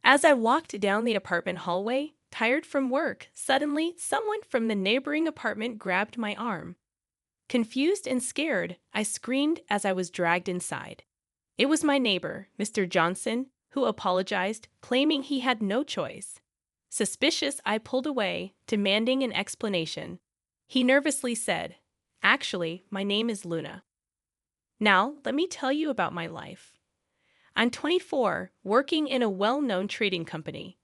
As I walked down the apartment hallway, tired from work, suddenly someone from the neighboring apartment grabbed my arm. Confused and scared, I screamed as I was dragged inside. It was my neighbor, Mr. Johnson, who apologized, claiming he had no choice. Suspicious, I pulled away, demanding an explanation. He nervously said, "Actually, my name is Luna. Now, let me tell you about my life. I'm 24, working in a well-known trading company.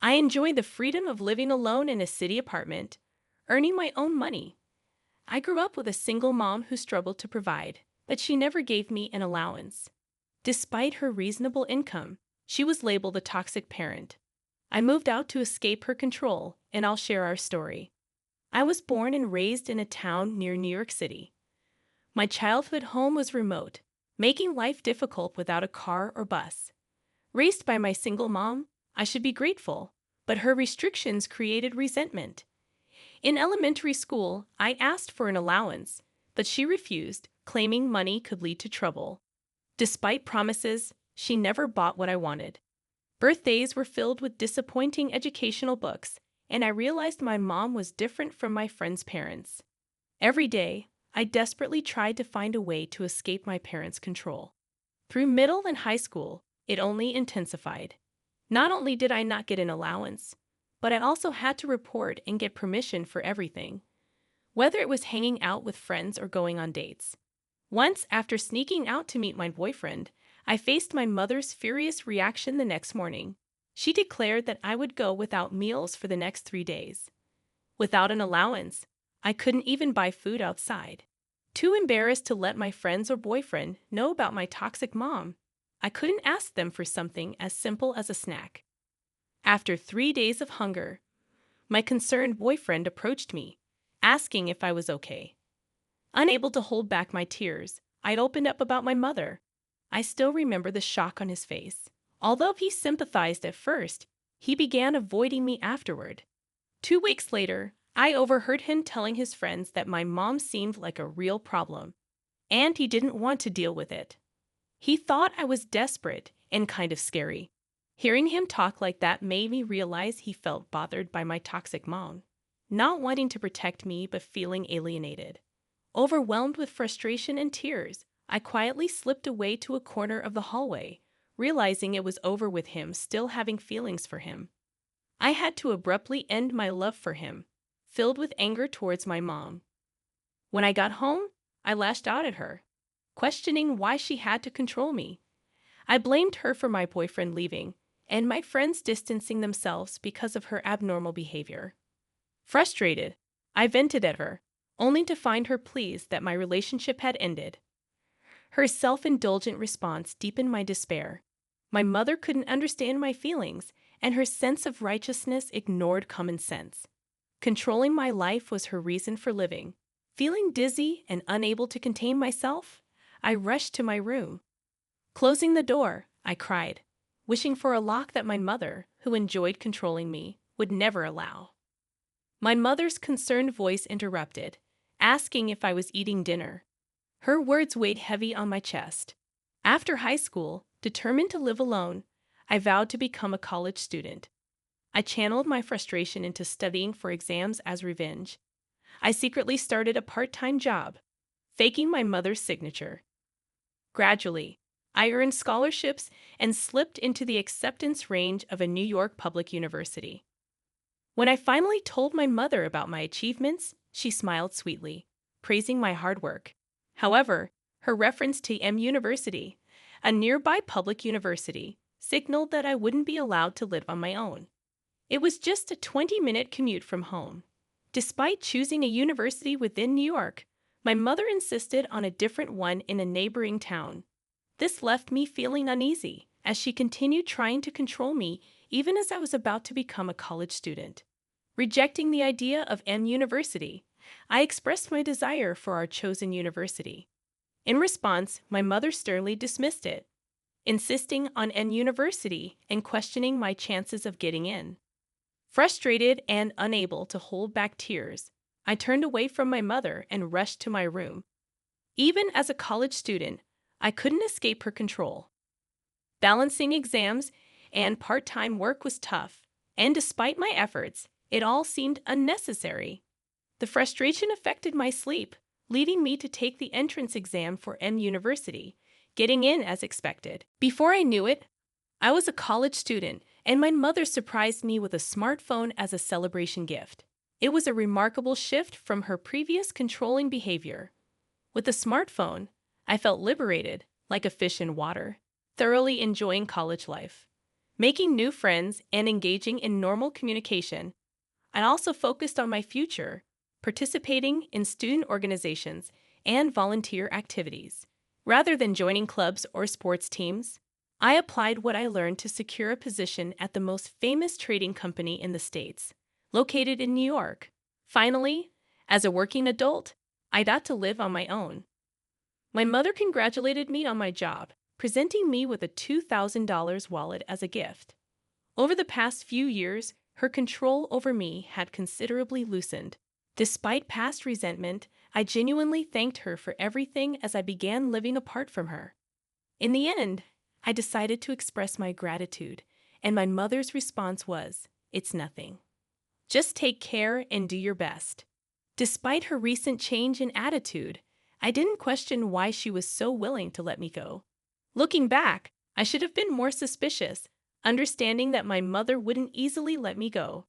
I enjoy the freedom of living alone in a city apartment, earning my own money. I grew up with a single mom who struggled to provide, but she never gave me an allowance. Despite her reasonable income, she was labeled a toxic parent. I moved out to escape her control, and I'll share our story. I was born and raised in a town near New York City. My childhood home was remote, making life difficult without a car or bus. Raised by my single mom, I should be grateful, but her restrictions created resentment. In elementary school, I asked for an allowance, but she refused, claiming money could lead to trouble. Despite promises, she never bought what I wanted. Birthdays were filled with disappointing educational books, and I realized my mom was different from my friends' parents. Every day, I desperately tried to find a way to escape my parents' control. Through middle and high school, it only intensified. Not only did I not get an allowance, but I also had to report and get permission for everything, whether it was hanging out with friends or going on dates. Once, after sneaking out to meet my boyfriend, I faced my mother's furious reaction the next morning. She declared that I would go without meals for the next 3 days. Without an allowance, I couldn't even buy food outside. Too embarrassed to let my friends or boyfriend know about my toxic mom, I couldn't ask them for something as simple as a snack. After 3 days of hunger, my concerned boyfriend approached me, asking if I was okay. Unable to hold back my tears, I'd opened up about my mother. I still remember the shock on his face. Although he sympathized at first, he began avoiding me afterward. 2 weeks later, I overheard him telling his friends that my mom seemed like a real problem, and he didn't want to deal with it. He thought I was desperate and kind of scary. Hearing him talk like that made me realize he felt bothered by my toxic mom, not wanting to protect me but feeling alienated. Overwhelmed with frustration and tears, I quietly slipped away to a corner of the hallway, realizing it was over with him still having feelings for him. I had to abruptly end my love for him, filled with anger towards my mom. When I got home, I lashed out at her, questioning why she had to control me. I blamed her for my boyfriend leaving, and my friends distancing themselves because of her abnormal behavior. Frustrated, I vented at her, only to find her pleased that my relationship had ended. Her self-indulgent response deepened my despair. My mother couldn't understand my feelings, and her sense of righteousness ignored common sense. Controlling my life was her reason for living. Feeling dizzy and unable to contain myself, I rushed to my room. Closing the door, I cried, wishing for a lock that my mother, who enjoyed controlling me, would never allow. My mother's concerned voice interrupted, asking if I was eating dinner. Her words weighed heavy on my chest. After high school, determined to live alone, I vowed to become a college student. I channeled my frustration into studying for exams as revenge. I secretly started a part-time job, faking my mother's signature. Gradually, I earned scholarships and slipped into the acceptance range of a New York public university. When I finally told my mother about my achievements, she smiled sweetly, praising my hard work. However, her reference to M University, a nearby public university, signaled that I wouldn't be allowed to live on my own. It was just a 20-minute commute from home. Despite choosing a university within New York, my mother insisted on a different one in a neighboring town. This left me feeling uneasy, as she continued trying to control me even as I was about to become a college student. Rejecting the idea of M University, I expressed my desire for our chosen university. In response, my mother sternly dismissed it, insisting on N University and questioning my chances of getting in. Frustrated and unable to hold back tears, I turned away from my mother and rushed to my room. Even as a college student, I couldn't escape her control. Balancing exams and part-time work was tough. And despite my efforts, it all seemed unnecessary. The frustration affected my sleep, leading me to take the entrance exam for M University, getting in as expected. Before I knew it, I was a college student, and my mother surprised me with a smartphone as a celebration gift. It was a remarkable shift from her previous controlling behavior. With the smartphone, I felt liberated, like a fish in water, thoroughly enjoying college life. Making new friends and engaging in normal communication, I also focused on my future, participating in student organizations and volunteer activities. Rather than joining clubs or sports teams, I applied what I learned to secure a position at the most famous trading company in the States, located in New York. Finally, as a working adult, I got to live on my own. My mother congratulated me on my job, presenting me with a $2,000 wallet as a gift. Over the past few years, her control over me had considerably loosened. Despite past resentment, I genuinely thanked her for everything as I began living apart from her. In the end, I decided to express my gratitude, and my mother's response was, "It's nothing. Just take care and do your best." Despite her recent change in attitude, I didn't question why she was so willing to let me go. Looking back, I should have been more suspicious, understanding that my mother wouldn't easily let me go.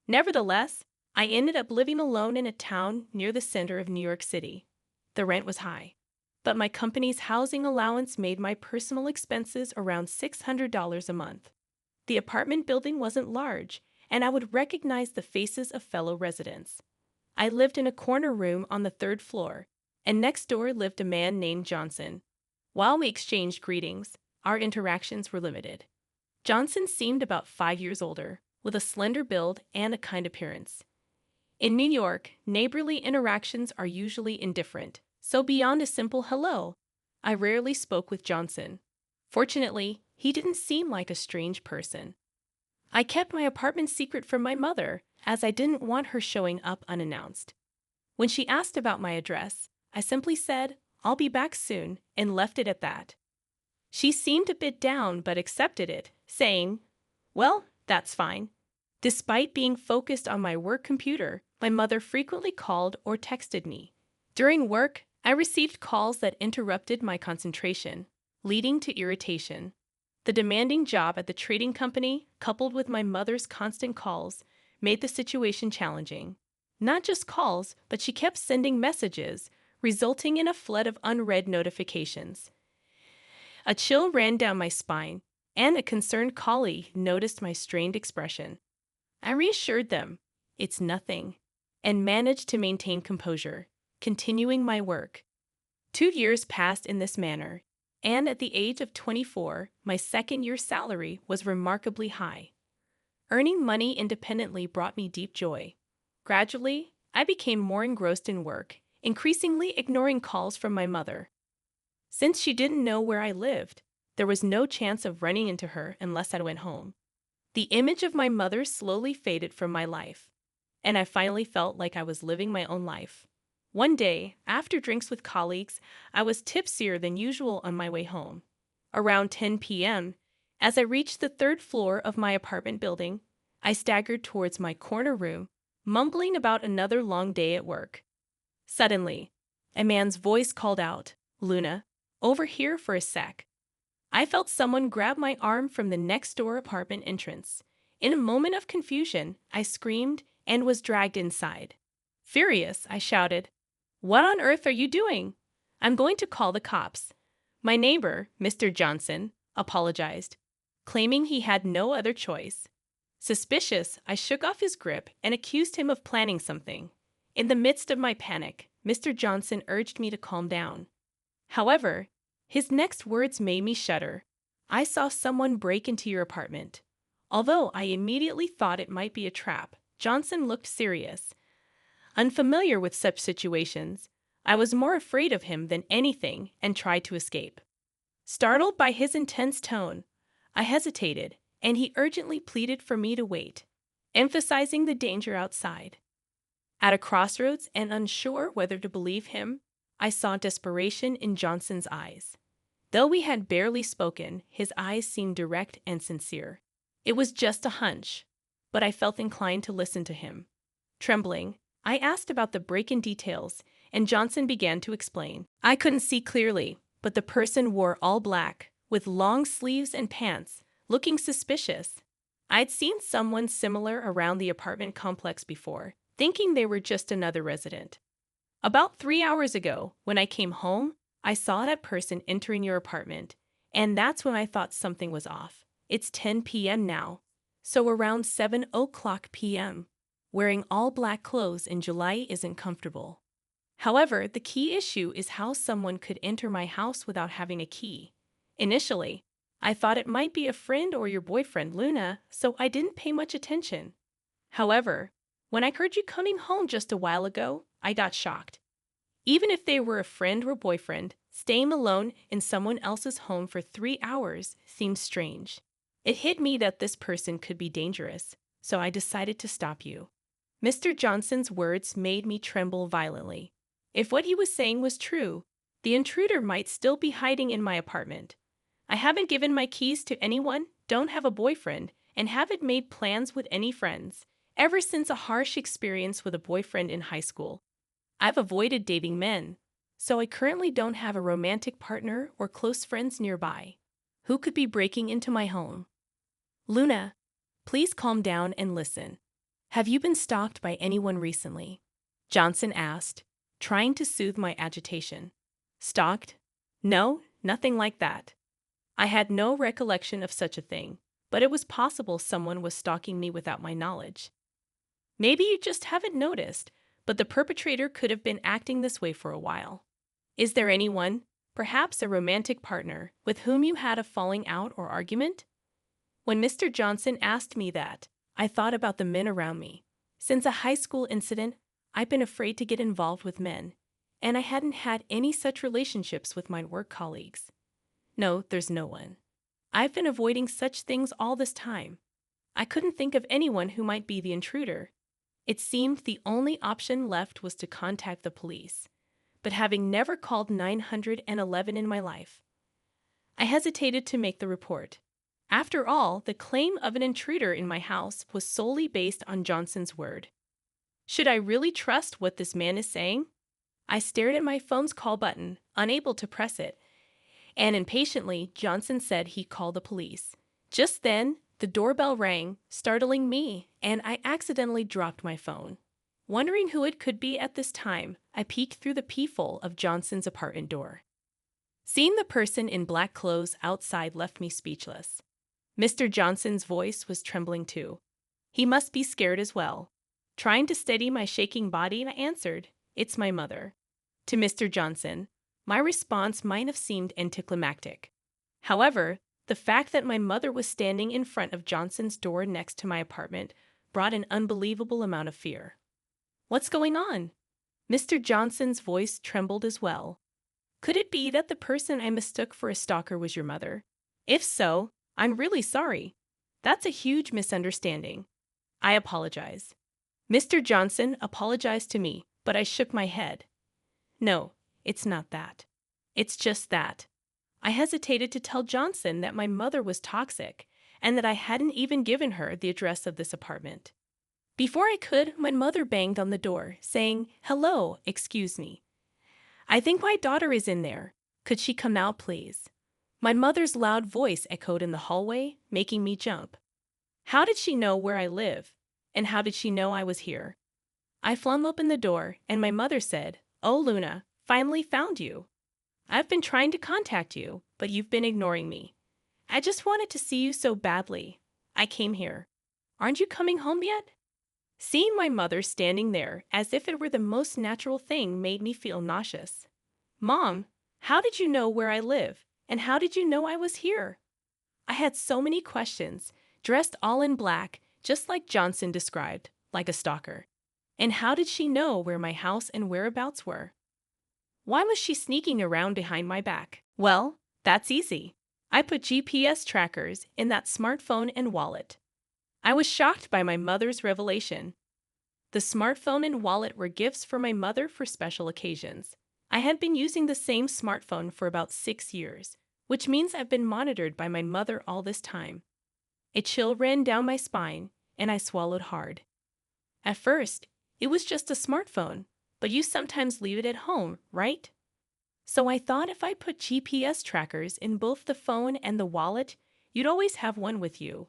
Nevertheless, I ended up living alone in a town near the center of New York City. The rent was high, but my company's housing allowance made my personal expenses around $600 a month. The apartment building wasn't large, and I would recognize the faces of fellow residents. I lived in a corner room on the third floor, and next door lived a man named Johnson. While we exchanged greetings, our interactions were limited. Johnson seemed about 5 years older, with a slender build and a kind appearance. In New York, neighborly interactions are usually indifferent, so beyond a simple hello, I rarely spoke with Johnson. Fortunately, he didn't seem like a strange person. I kept my apartment secret from my mother, as I didn't want her showing up unannounced. When she asked about my address, I simply said, "I'll be back soon," and left it at that. She seemed a bit down but accepted it, saying, "Well, that's fine." Despite being focused on my work computer, my mother frequently called or texted me. During work, I received calls that interrupted my concentration, leading to irritation. The demanding job at the trading company, coupled with my mother's constant calls, made the situation challenging. Not just calls, but she kept sending messages, resulting in a flood of unread notifications. A chill ran down my spine, and a concerned colleague noticed my strained expression. I reassured them, "It's nothing," and managed to maintain composure, continuing my work. 2 years passed in this manner, and at the age of 24, my second-year salary was remarkably high. Earning money independently brought me deep joy. Gradually, I became more engrossed in work, increasingly ignoring calls from my mother. Since she didn't know where I lived, there was no chance of running into her unless I went home. The image of my mother slowly faded from my life, and I finally felt like I was living my own life. One day, after drinks with colleagues, I was tipsier than usual on my way home. Around 10 p.m., as I reached the third floor of my apartment building, I staggered towards my corner room, mumbling about another long day at work. Suddenly, a man's voice called out, "Luna, over here for a sec." I felt someone grab my arm from the next-door apartment entrance. In a moment of confusion, I screamed and was dragged inside. Furious, I shouted, "What on earth are you doing? I'm going to call the cops." My neighbor, Mr. Johnson, apologized, claiming he had no other choice. Suspicious, I shook off his grip and accused him of planning something. In the midst of my panic, Mr. Johnson urged me to calm down. However, his next words made me shudder. "I saw someone break into your apartment." Although I immediately thought it might be a trap, Johnson looked serious. Unfamiliar with such situations, I was more afraid of him than anything and tried to escape. Startled by his intense tone, I hesitated, and he urgently pleaded for me to wait, emphasizing the danger outside. At a crossroads and unsure whether to believe him, I saw desperation in Johnson's eyes. Though we had barely spoken, his eyes seemed direct and sincere. It was just a hunch, but I felt inclined to listen to him. Trembling, I asked about the break-in details, and Johnson began to explain. I couldn't see clearly, but the person wore all black, with long sleeves and pants, looking suspicious. I'd seen someone similar around the apartment complex before, thinking they were just another resident. About 3 hours ago, when I came home, I saw that person entering your apartment, and that's when I thought something was off. It's 10 p.m. now, so around 7 o'clock p.m. Wearing all black clothes in July isn't comfortable. However, the key issue is how someone could enter my house without having a key. Initially, I thought it might be a friend or your boyfriend, Luna, so I didn't pay much attention. However, when I heard you coming home just a while ago, I got shocked. Even if they were a friend or boyfriend, staying alone in someone else's home for 3 hours seemed strange. It hit me that this person could be dangerous, so I decided to stop you. Mr. Johnson's words made me tremble violently. If what he was saying was true, the intruder might still be hiding in my apartment. I haven't given my keys to anyone, don't have a boyfriend, and haven't made plans with any friends, ever since a harsh experience with a boyfriend in high school. I've avoided dating men, so I currently don't have a romantic partner or close friends nearby. Who could be breaking into my home? Luna, please calm down and listen. Have you been stalked by anyone recently? Johnson asked, trying to soothe my agitation. Stalked? No, nothing like that. I had no recollection of such a thing, but it was possible someone was stalking me without my knowledge. Maybe you just haven't noticed, but the perpetrator could have been acting this way for a while. Is there anyone, perhaps a romantic partner, with whom you had a falling out or argument? When Mr. Johnson asked me that, I thought about the men around me. Since a high school incident, I've been afraid to get involved with men, and I hadn't had any such relationships with my work colleagues. No, there's no one. I've been avoiding such things all this time. I couldn't think of anyone who might be the intruder. It seemed the only option left was to contact the police, but having never called 911 in my life, I hesitated to make the report. After all, the claim of an intruder in my house was solely based on Johnson's word. Should I really trust what this man is saying? I stared at my phone's call button, unable to press it, and impatiently, Johnson said he'd call the police. Just then, the doorbell rang, startling me, and I accidentally dropped my phone. Wondering who it could be at this time, I peeked through the peephole of Johnson's apartment door. Seeing the person in black clothes outside left me speechless. Mr. Johnson's voice was trembling too. He must be scared as well. Trying to steady my shaking body, I answered, "It's my mother." To Mr. Johnson, my response might have seemed anticlimactic. However, the fact that my mother was standing in front of Johnson's door next to my apartment brought an unbelievable amount of fear. What's going on? Mr. Johnson's voice trembled as well. Could it be that the person I mistook for a stalker was your mother? If so, I'm really sorry. That's a huge misunderstanding. I apologize. Mr. Johnson apologized to me, but I shook my head. No, it's not that. It's just that. I hesitated to tell Johnson that my mother was toxic and that I hadn't even given her the address of this apartment. Before I could, my mother banged on the door, saying, "Hello, excuse me. I think my daughter is in there. Could she come out, please?" My mother's loud voice echoed in the hallway, making me jump. How did she know where I live? And how did she know I was here? I flung open the door, and my mother said, "Oh, Luna, finally found you. I've been trying to contact you, but you've been ignoring me. I just wanted to see you so badly. I came here. Aren't you coming home yet?" Seeing my mother standing there as if it were the most natural thing made me feel nauseous. "Mom, how did you know where I live? And how did you know I was here?" I had so many questions, dressed all in black, just like Johnson described, like a stalker. And how did she know where my house and whereabouts were? Why was she sneaking around behind my back? Well, that's easy. I put GPS trackers in that smartphone and wallet. I was shocked by my mother's revelation. The smartphone and wallet were gifts for my mother for special occasions. I had been using the same smartphone for about 6 years, which means I've been monitored by my mother all this time. A chill ran down my spine, and I swallowed hard. At first, it was just a smartphone, but you sometimes leave it at home, right? So I thought if I put GPS trackers in both the phone and the wallet, you'd always have one with you.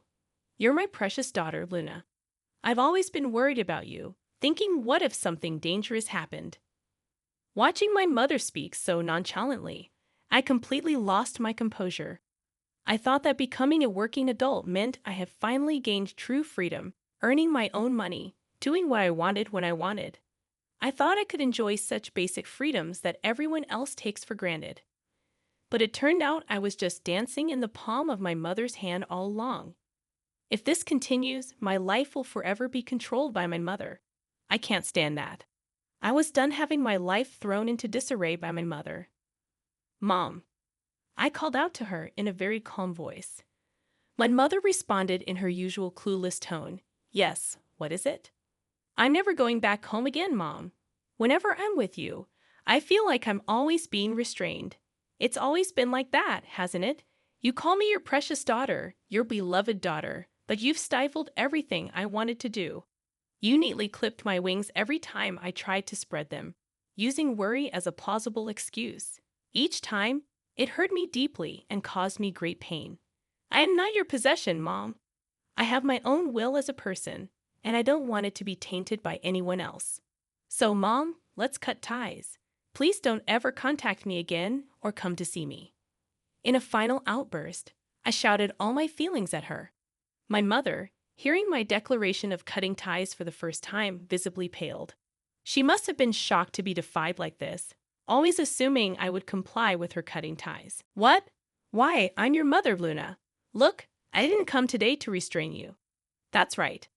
You're my precious daughter, Luna. I've always been worried about you, thinking what if something dangerous happened. Watching my mother speak so nonchalantly, I completely lost my composure. I thought that becoming a working adult meant I had finally gained true freedom, earning my own money, doing what I wanted when I wanted. I thought I could enjoy such basic freedoms that everyone else takes for granted. But it turned out I was just dancing in the palm of my mother's hand all along. If this continues, my life will forever be controlled by my mother. I can't stand that. I was done having my life thrown into disarray by my mother. Mom. I called out to her in a very calm voice. My mother responded in her usual clueless tone. Yes, what is it? I'm never going back home again, Mom. Whenever I'm with you, I feel like I'm always being restrained. It's always been like that, hasn't it? You call me your precious daughter, your beloved daughter, but you've stifled everything I wanted to do. You neatly clipped my wings every time I tried to spread them, using worry as a plausible excuse. Each time, it hurt me deeply and caused me great pain. I am not your possession, Mom. I have my own will as a person, and I don't want it to be tainted by anyone else. So, Mom, let's cut ties. Please don't ever contact me again or come to see me. In a final outburst, I shouted all my feelings at her. My mother, hearing my declaration of cutting ties for the first time, visibly paled. She must have been shocked to be defied like this, always assuming I would comply with her cutting ties. What? Why, I'm your mother, Luna. Look, I didn't come today to restrain you. That's right.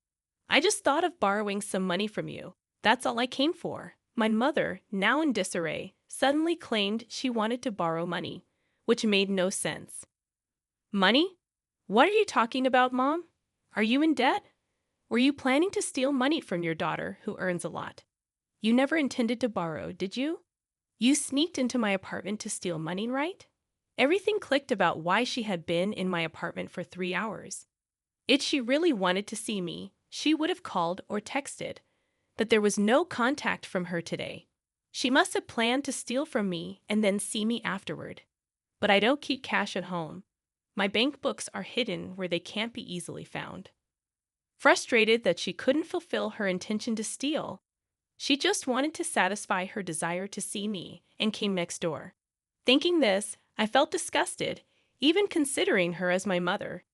I just thought of borrowing some money from you. That's all I came for. My mother, now in disarray, suddenly claimed she wanted to borrow money, which made no sense. Money? What are you talking about, Mom? Are you in debt? Were you planning to steal money from your daughter, who earns a lot? You never intended to borrow, did you? You sneaked into my apartment to steal money, right? Everything clicked about why she had been in my apartment for 3 hours. If she really wanted to see me, she would have called or texted. But there was no contact from her today. She must have planned to steal from me and then see me afterward. But I don't keep cash at home. My bank books are hidden where they can't be easily found. Frustrated that she couldn't fulfill her intention to steal, she just wanted to satisfy her desire to see me and came next door. Thinking this, I felt disgusted, even considering her as my mother.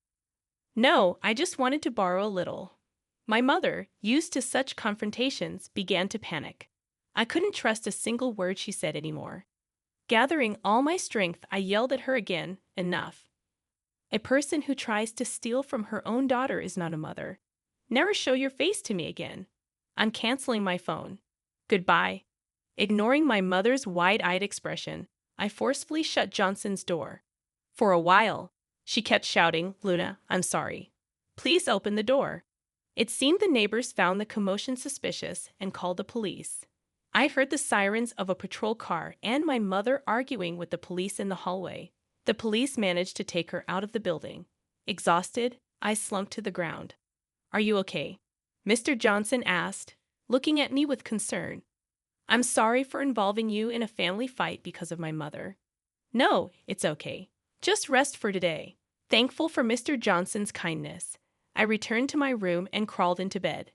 No, I just wanted to borrow a little. My mother, used to such confrontations, began to panic. I couldn't trust a single word she said anymore. Gathering all my strength, I yelled at her again, enough. A person who tries to steal from her own daughter is not a mother. Never show your face to me again. I'm canceling my phone. Goodbye. Ignoring my mother's wide-eyed expression, I forcefully shut Johnson's door. For a while, she kept shouting, Luna, I'm sorry. Please open the door. It seemed the neighbors found the commotion suspicious and called the police. I heard the sirens of a patrol car and my mother arguing with the police in the hallway. The police managed to take her out of the building. Exhausted, I slumped to the ground. Are you okay? Mr. Johnson asked, looking at me with concern. I'm sorry for involving you in a family fight because of my mother. No, it's okay. Just rest for today. Thankful for Mr. Johnson's kindness, I returned to my room and crawled into bed.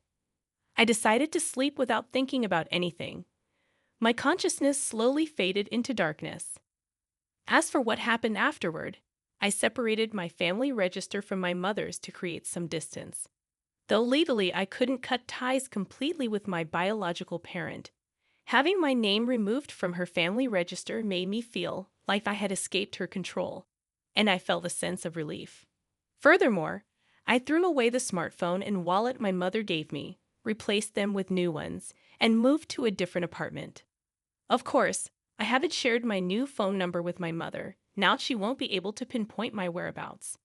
I decided to sleep without thinking about anything. My consciousness slowly faded into darkness. As for what happened afterward, I separated my family register from my mother's to create some distance. Though legally I couldn't cut ties completely with my biological parent, having my name removed from her family register made me feel like I had escaped her control, and I felt a sense of relief. Furthermore, I threw away the smartphone and wallet my mother gave me, replaced them with new ones, and moved to a different apartment. Of course, I haven't shared my new phone number with my mother. Now she won't be able to pinpoint my whereabouts.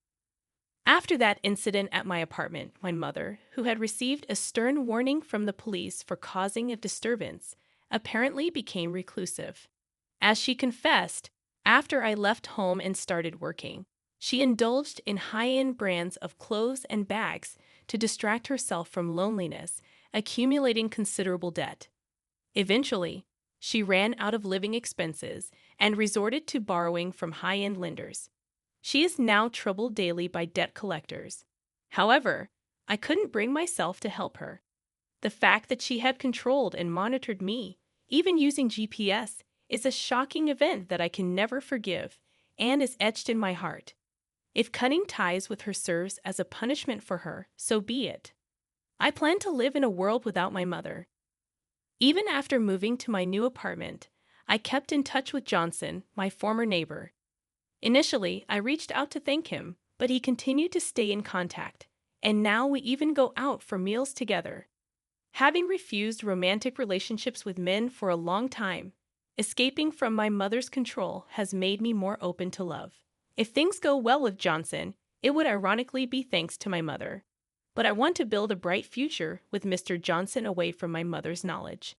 After that incident at my apartment, my mother, who had received a stern warning from the police for causing a disturbance, apparently became reclusive. As she confessed, after I left home and started working, She indulged in high-end brands of clothes and bags to distract herself from loneliness, accumulating considerable debt. Eventually, she ran out of living expenses and resorted to borrowing from high-end lenders. She is now troubled daily by debt collectors. However, I couldn't bring myself to help her. The fact that she had controlled and monitored me, even using GPS, is a shocking event that I can never forgive and is etched in my heart. If cutting ties with her serves as a punishment for her, so be it. I plan to live in a world without my mother. Even after moving to my new apartment, I kept in touch with Johnson, my former neighbor. Initially, I reached out to thank him, but he continued to stay in contact, and now we even go out for meals together. Having refused romantic relationships with men for a long time, escaping from my mother's control has made me more open to love. If things go well with Johnson, it would ironically be thanks to my mother. But I want to build a bright future with Mr. Johnson away from my mother's knowledge.